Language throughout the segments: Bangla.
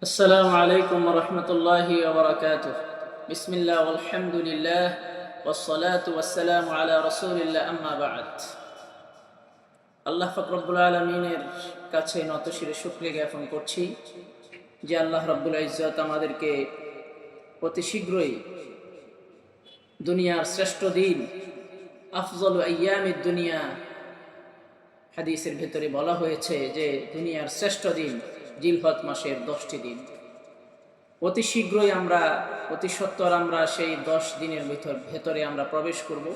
السلام عليكم ورحمة الله وبركاته. بسم الله والحمد لله والصلاة والسلام على رسول الله أما بعد. আল্লাহ পাক রব্বুল আলামিনের কাছে নতশিরে শুকরিয়া জ্ঞাপন করছি যে আল্লাহ রাব্বুল ইজ্জত আমাদেরকে অতি শীঘ্রই দুনিয়ার শ্রেষ্ঠ দিন আফজলু আইয়ামিদ দুনিয়া, হাদিসের ভিতরে বলা হয়েছে যে দুনিয়ার শ্রেষ্ঠ দিন জিলহজ মাসের 10টি দিন। অতি শীঘ্রই অতি সত্বর আমরা সেই 10 দিনের ভেতরে আমরা প্রবেশ করব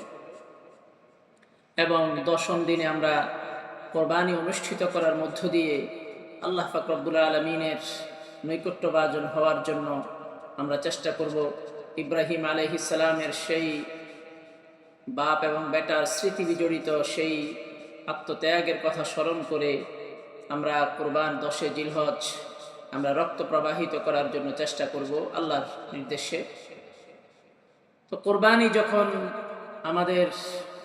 এবং 10ম দিনে আমরা কোরবানি অনুষ্ঠিত করার মধ্য দিয়ে আল্লাহ পাক রব্বুল আলামিনের নৈকট্যভাজন হওয়ার জন্য আমরা চেষ্টা করব। ইব্রাহিম আলাইহিস সালামের সেই বাপ এবং বেটার স্মৃতি বিজড়িত সেই আত্মত্যাগের কথা স্মরণ করে আমরা কোরবান 10 জিলহজ আমরা রক্ত প্রবাহিত করার জন্য চেষ্টা করব আল্লাহর নির্দেশে। তো কোরবানি যখন আমাদের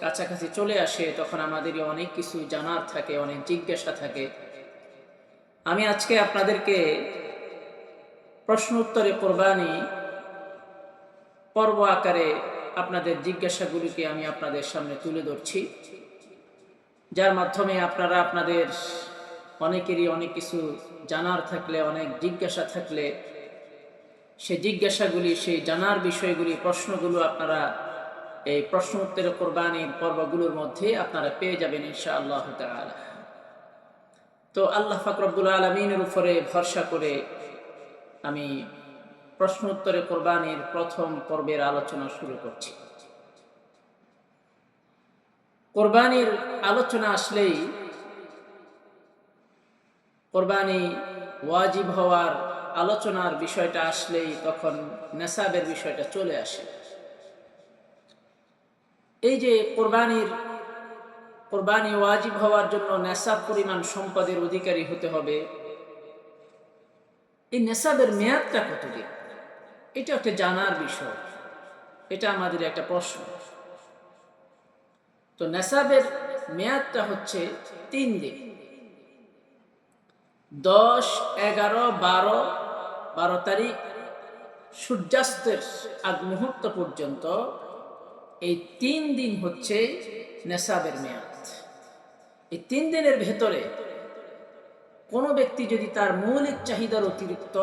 কাছাকাছি চলে আসে তখন আমাদেরই অনেক কিছু জানার থাকে, অনেক জিজ্ঞাসা থাকে। আমি আজকে আপনাদেরকে প্রশ্ন উত্তরে কোরবানি পর্ব আকারে আপনাদের জিজ্ঞাসাগুলিকে আমি আপনাদের সামনে তুলে ধরছি, যার মাধ্যমে আপনারা আপনাদের অনেকেরই অনেক কিছু জানার থাকলে, অনেক জিজ্ঞাসা থাকলে সেই জিজ্ঞাসাগুলি, সেই জানার বিষয়গুলি, প্রশ্নগুলো আপনারা এই প্রশ্ন উত্তরে কোরবানির পর্বগুলোর মধ্যে আপনারা পেয়ে যাবেন ইনশাআল্লাহ তাআলা। তো আল্লাহ পাক রব্বুল আলামিনের উপরে ভরসা করে আমি প্রশ্ন উত্তরে কোরবানির প্রথম পর্বের আলোচনা শুরু করছি। কোরবানির আলোচনা আসলেই, কোরবানি ওয়াজিব হওয়ার আলোচনার বিষয়টা আসলেই তখন নেসাবের বিষয়টা চলে আসে। এই যে কোরবানি ওয়াজিব হওয়ার জন্য নেসাব পরিমাণ সম্পদের অধিকারী হতে হবে, এই নেসাবের মেয়াদটা কতদিন, এটা একটা জানার বিষয়, এটা আমাদের একটা প্রশ্ন। তো নেসাবের মেয়াদটা হচ্ছে 3 দিন, 10, 11, 12 তারিখ সূর্যাস্তের আগ মুহূর্ত পর্যন্ত এই 3 দিন হচ্ছে নেসাবের মেয়াদ। এই 3 দিনের ভেতরে কোনো ব্যক্তি যদি তার মৌলিক চাহিদার অতিরিক্ত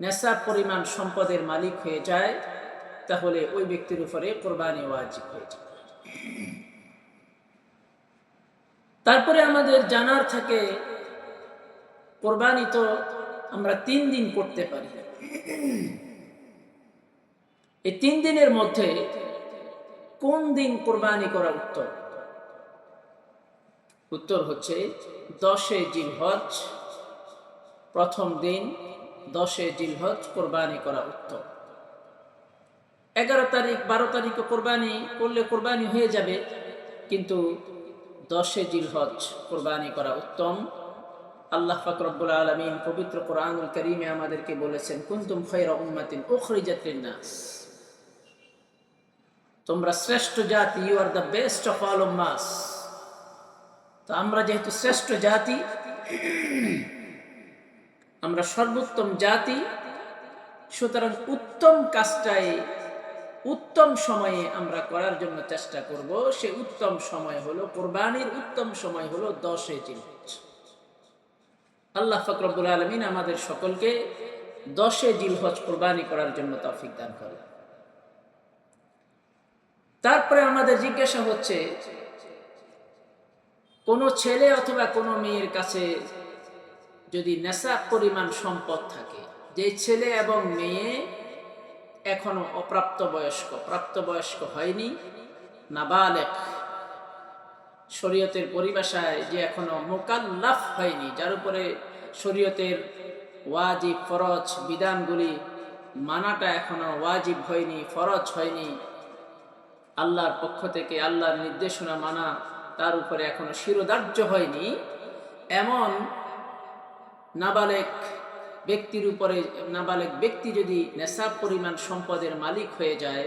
নেসাব পরিমাণ সম্পদের মালিক হয়ে যায় তাহলে ওই ব্যক্তির উপরে কোরবানি ওয়াজিব হয়ে যায়। তারপরে আমাদের জানার থাকে কোরবানি তো আমরা 3 দিন করতে পারি। এই 3 দিনের মধ্যে কোন দিন কোরবানি করা উত্তম? উত্তর হচ্ছে 10 জিলহজ, প্রথম দিন 10 জিলহজ কোরবানি করা উত্তম। 11 তারিখ 12 তারিখে কোরবানি করলে কোরবানি হয়ে যাবে, কিন্তু 10 জিলহজ কোরবানি করা উত্তম। আল্লাহ পাক রব্বুল আলামিন পবিত্র কোরআনুল কারীমে আমাদেরকে বলেছেন, কুনতুম খায়রা উম্মাতিন উখরিজাত লিন-নাস, তোমরা শ্রেষ্ঠ জাতি, you are the best of all উম্মাস। তো আমরা যেহেতু শ্রেষ্ঠ জাতি, আমরা সর্বোত্তম জাতি, সুতরাং উত্তম কাজটাই উত্তম সময়ে আমরা করার জন্য চেষ্টা করব। সে উত্তম সময় হলো, কোরবানির উত্তম সময় হলো 10 জিলহজ। আল্লাহ পাক রব্বুল আলামিন আমাদের সকলকে 10 জিলহজ কোরবানি করার জন্য তৌফিক দান করেন। তারপরে আমাদের জিজ্ঞাসা হচ্ছে, কোনো ছেলে অথবা কোনো মেয়ের কাছে যদি নেসাব পরিমাণ সম্পদ থাকে, যে ছেলে এবং মেয়ে এখনো প্রাপ্তবয়স্ক হয়নি, নাবালেগ, শরীয়তের পরিভাষায় যে এখনো মুকাল্লাফ হয়নি, যার উপরে শরীয়তের ওয়াজিব ফরজ বিধানগুলি মানাটা এখনো ওয়াজিব হয়নি, ফরজ হয়নি, আল্লাহর পক্ষ থেকে আল্লাহর নির্দেশনা মানা তার উপরে এখনো শিরোধার্য হয়নি, এমন নাবালেগ ব্যক্তি যদি নেসাব পরিমাণ সম্পদের মালিক হয়ে যায়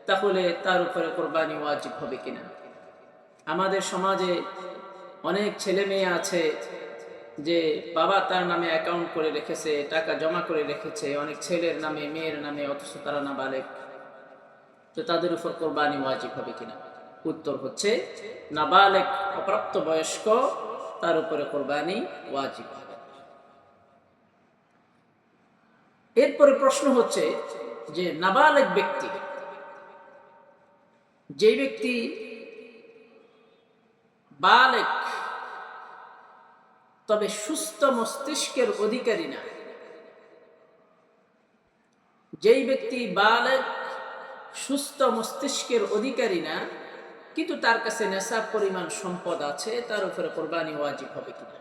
তাহলে তার উপরে কোরবানি ওয়াজিব হবে কিনা। আমাদের সমাজে অনেক ছেলে মেয়ে আছে যে বাবা তার নামে অ্যাকাউন্ট করে রেখেছে, টাকা জমা করে রেখেছে অনেক ছেলের নামে, মেয়ের নামে, অথচ তারা নাবালেগ, তো তাদের উপর কোরবানি ওয়াজিব হবে কিনা? উত্তর হচ্ছে নাবালেগ, অপ্রাপ্ত বয়স্ক, তার উপরে কোরবানি ওয়াজিব হবে। এরপরে প্রশ্ন হচ্ছে যে নাবালেগ ব্যক্তি, যে ব্যক্তি বালেগ তবে সুস্থ মস্তিষ্কের অধিকারী না, যেই ব্যক্তি বালেগ সুস্থ মস্তিষ্কের অধিকারী না কিন্তু তার কাছে নেশাব পরিমাণ সম্পদ আছে, তার উপরে কোরবানি ওয়াজিব হবে কিনা?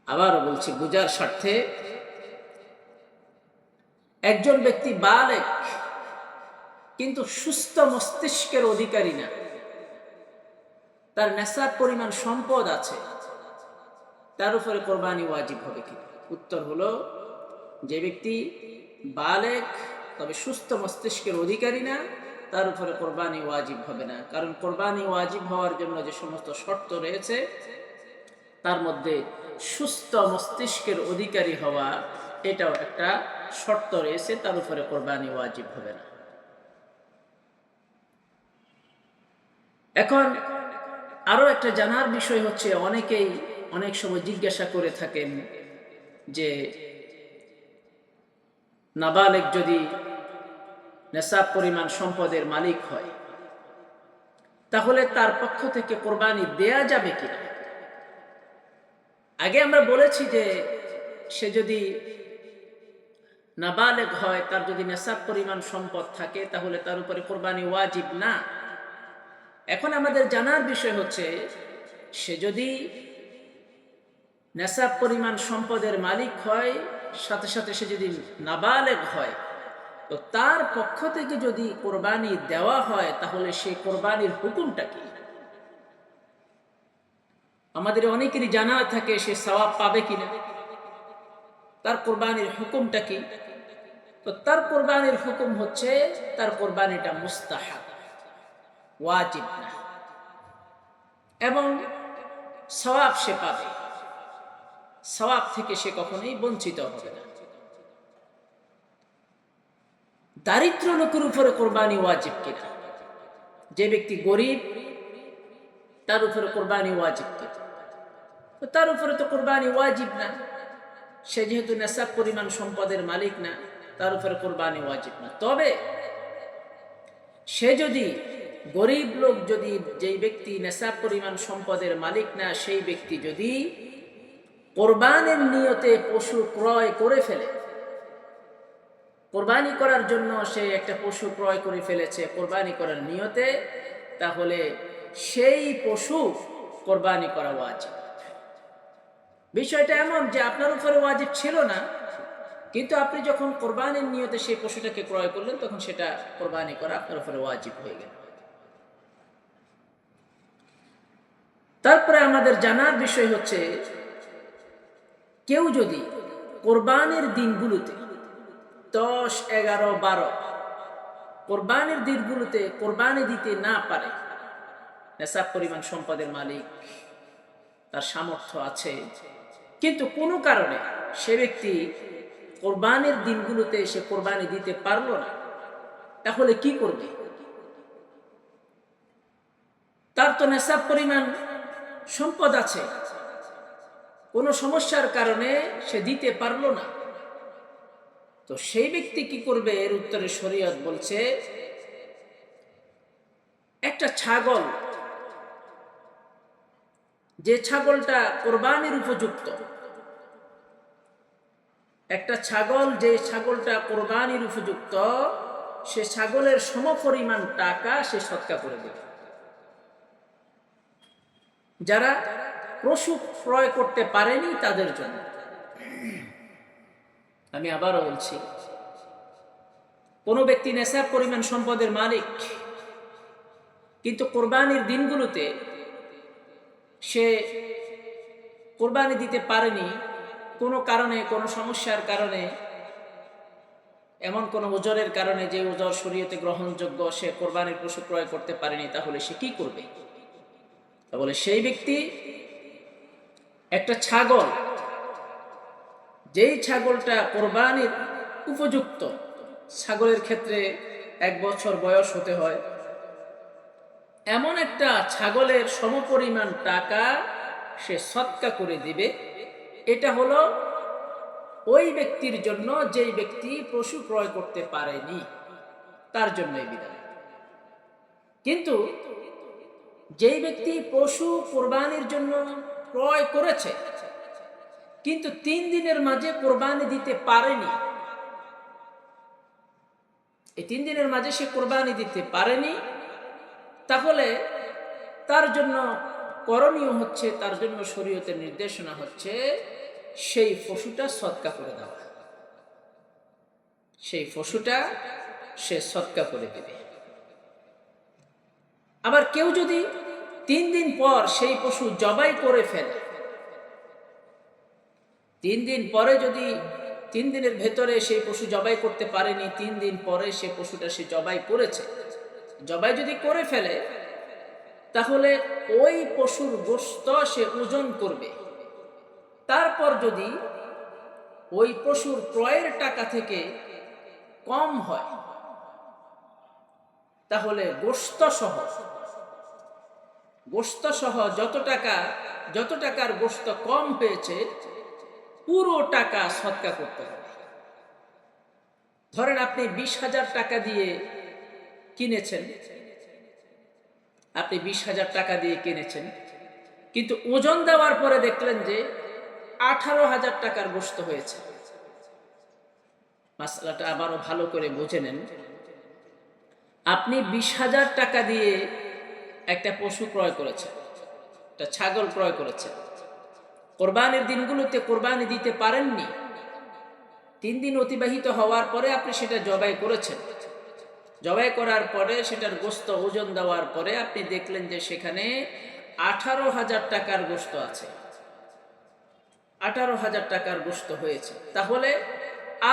আবারও বলছি বুঝার স্বার্থে, একজন ব্যক্তি বালেগ কিন্তু সুস্থ মস্তিষ্কের অধিকারী না, তার নেশাব পরিমাণ সম্পদ আছে, তার উপরে কোরবানি ওয়াজিব হবে কিনা? উত্তর হলো যে ব্যক্তি বালেগ তবে সুস্থ মস্তিষ্কের অধিকারী না, তার উপরে কোরবানি ওয়াজিব হবে না। কারণ কোরবানি ওয়াজিব হওয়ার জন্য যে সমস্ত শর্ত রয়েছে তার মধ্যে সুস্থ মস্তিষ্কের অধিকারী হওয়া এটাও একটা শর্ত রয়েছে, তার উপরে কোরবানি ওয়াজিব হবে না। এখন আরো একটা জানার বিষয় হচ্ছে, অনেকেই অনেক সময় জিজ্ঞাসা করে থাকেন যে নাবালেগ যদি নেশাব পরিমাণ সম্পদের মালিক হয় তাহলে তার পক্ষ থেকে কোরবানি দেয়া যাবে কিনা? আগে আমরা বলেছি যে সে যদি নাবালেগ হয়, তার যদি নেশাব পরিমাণ সম্পদ থাকে তাহলে তার উপরে কোরবানি ওয়াজিব না। এখন আমাদের জানার বিষয় হচ্ছে, সে যদি নেশাব পরিমাণ সম্পদের মালিক হয়, সাথে সাথে সে যদি নাবালেগ হয়, তো তার পক্ষ থেকে যদি কোরবানি দেওয়া হয় তাহলে সেই কোরবানির হুকুমটা কি? আমাদের অনেকেরই জানা থাকে সে সওয়াব পাবে কিনা, তার কোরবানির হুকুমটা কি? তো তার কোরবানির হুকুম হচ্ছে তার কোরবানিটা মুস্তাহাব, ওয়াজিব না, এবং সওয়াব সে পাবে, সওয়াব থেকে সে কখনোই বঞ্চিত হবে না। দারিদ্র লোকের উপরে কোরবানি ওয়াজিব কিনা? যে ব্যক্তি গরিব তার উপরে কোরবানি ওয়াজিব কিনা? তো তার উপরে তো কোরবানি ওয়াজিব না, সে যেহেতু নেশাব পরিমাণ সম্পদের মালিক না, তার উপরে কোরবানি ওয়াজিব না। তবে সে যদি গরিব লোক, যদি যেই ব্যক্তি নেশাব পরিমাণ সম্পদের মালিক না, সেই ব্যক্তি যদি কোরবানির নিয়তে পশু ক্রয় করে ফেলে, কোরবানি করার জন্য সে একটা পশু ক্রয় করে ফেলেছে কোরবানি করার নিয়তে, তাহলে সেই পশু কোরবানি করা ওয়াজিব। বিষয়টা এমন যে আপনার উপরে ওয়াজিব ছিল না, কিন্তু আপনি যখন কোরবানির নিয়তে সেই পশুটাকে ক্রয় করলেন তখন সেটা কোরবানি করা আপনার উপরে ওয়াজিব হয়ে গেল। তারপরে আমাদের জানার বিষয় হচ্ছে, কেউ যদি কোরবানির দিনগুলোতে 10, 11, 12 কোরবানির দিনগুলোতে কোরবানি দিতে না পারে, নেশাব পরিমাণ সম্পদের মালিক, তার সামর্থ্য আছে, কিন্তু কোনো কারণে সে ব্যক্তি কোরবানির দিনগুলোতে সে কোরবানি দিতে পারলো না, তাহলে কি করবে? তার তো নেশাব পরিমাণ সম্পদ আছে, কোনো সমস্যার কারণে সে দিতে পারলো না, তো সেই ব্যক্তি কি করবে? এর উত্তরে শরীয়ত বলছে, একটা ছাগল, যে ছাগলটা কোরবানির উপযুক্ত, একটা ছাগল যে ছাগলটা কোরবানির উপযুক্ত, সে ছাগলের সমপরিমাণ টাকা সে সদকা করে দেবে। যারা পশু ক্রয় করতে পারেনি তাদের জন্য। আমি আবারও বলছি, কোনো ব্যক্তি নেশাব পরিমাণ সম্পদের মালিক কিন্তু কোরবানির দিনগুলোতে সে কোরবানি দিতে পারেনি, কোনো কারণে, কোনো সমস্যার কারণে, এমন কোনো ওজরের কারণে যে ওজর শরীয়তে গ্রহণযোগ্য, সে কোরবানির পশু ক্রয় করতে পারেনি, তাহলে সে কি করবে? তাহলে সেই ব্যক্তি একটা ছাগল, যেই ছাগলটা কোরবানির উপযুক্ত, ছাগলের ক্ষেত্রে 1 বছর বয়স হতে হয়, এমন একটা ছাগলের সমপরিমাণ টাকা সে সদকা করে দিবে। এটা হলো ওই ব্যক্তির জন্য যেই ব্যক্তি পশু ক্রয় করতে পারেনি, তার জন্য এই বিধান। কিন্তু যেই ব্যক্তি পশু কোরবানির জন্য ক্রয় করেছে কিন্তু 3 দিনের মাঝে কোরবানি দিতে পারেনি, এই 3 দিনের মাঝে সে কোরবানি দিতে পারেনি, তাহলে তার জন্য করণীয় হচ্ছে, তার জন্য শরীয়তের নির্দেশনা হচ্ছে সেই পশুটা সদকা করে দেওয়া। সেই পশুটা সে সদকা করে দেবে। আবার কেউ যদি 3 দিন পর সেই পশু জবাই করে ফেলে, 3 দিন পরে যদি 3 দিনের ভেতরে সেই পশু জবাই করতে পারেনি, 3 দিন পরে সে পশুটা সে জবাই করেছে, জবাই যদি করে ফেলে, তাহলে ওই পশুর গোশত সে ওজন করবে। তারপর যদি ওই পশুর ক্রয়ের টাকা থেকে কম হয়, তাহলে গোশত সহ যত টাকার গোশত কম হয়েছে পুরো টাকা সদকা করতে হবে। ধরেন আপনি 20,000 টাকা দিয়ে কিনেছেন, কিন্তু ওজন দেওয়ার পরে দেখলেন যে 18,000 টাকার গোশত হয়েছে। মাসলাটা আবারও ভালো করে বুঝে নেন। আপনি 20,000 টাকা দিয়ে একটা পশু ক্রয় করেছেন, একটা ছাগল ক্রয় করেছেন, কোরবানির দিনগুলোতে কোরবানি দিতে পারেননি, 3 দিন অতিবাহিত হওয়ার পরে আপনি সেটা জবাই করেছেন। জবাই করার পরে সেটার গোশত ওজন দেওয়ার পরে আপনি দেখলেন যে সেখানে 18,000 টাকার গোশত আছে, 18,000 টাকার গোশত হয়েছে। তাহলে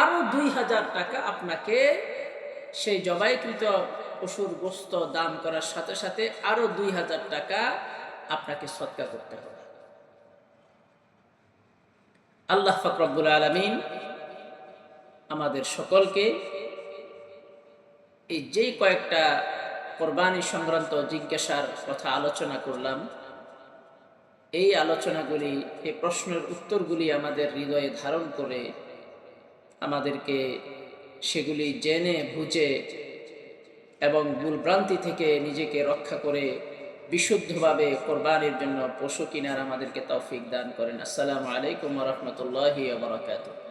আরো 2,000 টাকা আপনাকে সেই জবাইকৃত পশুর গোশত দান করার সাথে সাথে আরো 2,000 টাকা আপনাকে সদকা করতে হবে। আল্লাহ পাক রব্বুল আলামিন আমাদের সকলকে এই যেই কয়েকটা কোরবানি সংক্রান্ত জিজ্ঞাসার কথা আলোচনা করলাম, এই আলোচনাগুলি, এই প্রশ্নের উত্তরগুলি আমাদের হৃদয়ে ধারণ করে আমাদেরকে সেগুলি জেনে বুঝে এবং ভুলভ্রান্তি থেকে নিজেকে রক্ষা করে বিশুদ্ধভাবে কোরবানির জন্য পশু কিনার আমাদেরকে তৌফিক দান করেন। আসসালামু আলাইকুম ওয়া রাহমাতুল্লাহি ওয়া বারাকাতুহু।